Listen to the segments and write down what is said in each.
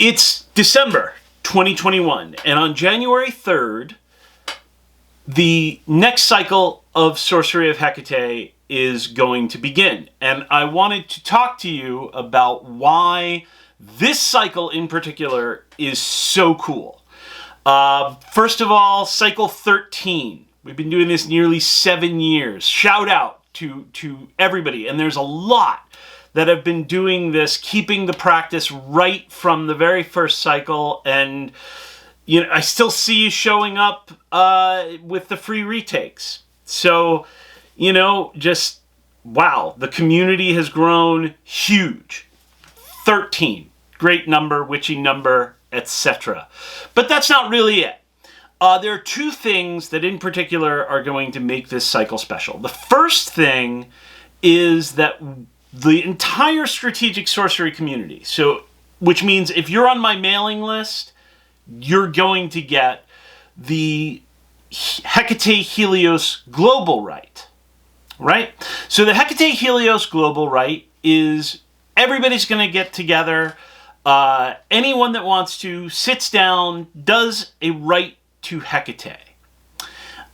It's December 2021, and on January 3rd, the next cycle of Sorcery of Hekate is going to begin. And I wanted to talk to you about why this cycle in particular is so cool. First of all, cycle 13. We've been doing this nearly 7 years. Shout out to everybody. And there's a lot that have been doing this, keeping the practice right from the very first cycle. And you know, I still see you showing up with the free retakes. So, you know, just wow, the community has grown huge. 13, great number, witchy number, etc. But that's not really it. There are two things that in particular are going to make this cycle special. The first thing is that the entire strategic sorcery community, so which means if you're on my mailing list, you're going to get the Hekate Helios Global Rite, right? So the Hekate Helios Global Rite is everybody's going to get together. Anyone that wants to sits down, does a rite to Hekate.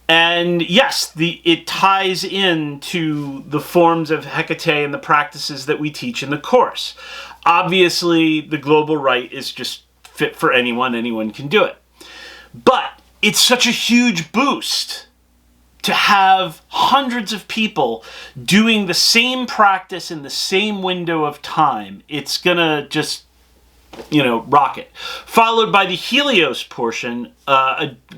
And yes, it ties into the forms of Hekate and the practices that we teach in the course. Obviously, the Global Rite is just fit for anyone. Anyone can do it. But it's such a huge boost to have hundreds of people doing the same practice in the same window of time. It's gonna just, you know, rocket. Followed by the Helios portion,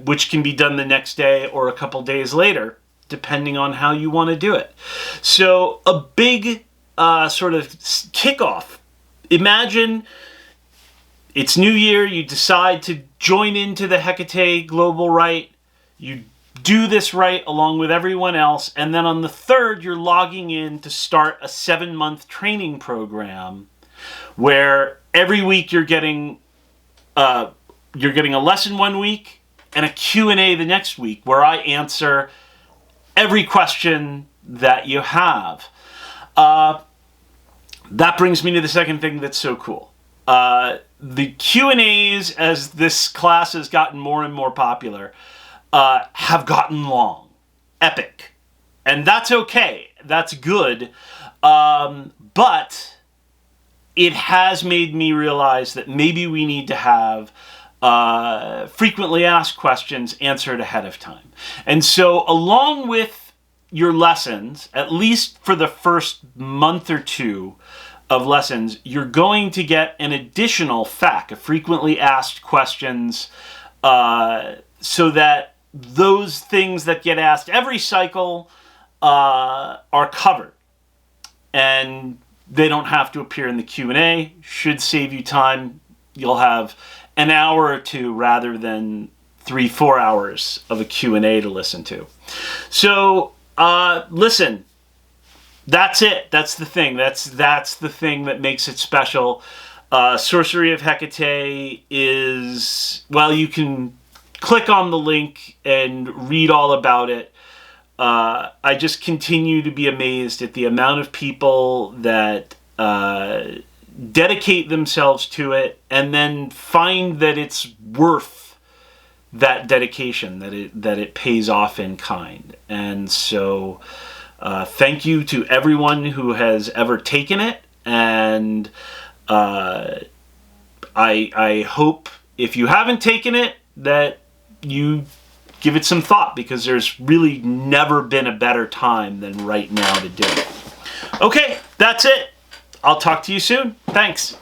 which can be done the next day or a couple days later, depending on how you want to do it. So a big sort of kickoff. Imagine it's New Year, you decide to join into the Hekate Global Rite, you do this rite along with everyone else, and then on the 3rd, you're logging in to start a 7-month training program where every week you're getting a lesson one week and a Q&A the next week where I answer every question that you have. That brings me to the second thing that's so cool. The Q&As, as this class has gotten more and more popular, have gotten long, epic. And that's okay. That's good. But it has made me realize that maybe we need to have frequently asked questions answered ahead of time. And so along with your lessons, at least for the first month or two of lessons, you're going to get an additional FAQ, a frequently asked questions, so that those things that get asked every cycle are covered. And they don't have to appear in the Q&A. Should save you time. You'll have an hour or two rather than 3-4 hours of a Q&A to listen to. So, listen, that's it. That's the thing. That's the thing that makes it special. Sorcery of Hekate is, well, you can click on the link and read all about it. I just continue to be amazed at the amount of people that dedicate themselves to it and then find that it's worth that dedication, that it pays off in kind. And so thank you to everyone who has ever taken it, and I hope if you haven't taken it that you give it some thought, because there's really never been a better time than right now to do it. Okay, that's it. I'll talk to you soon. Thanks.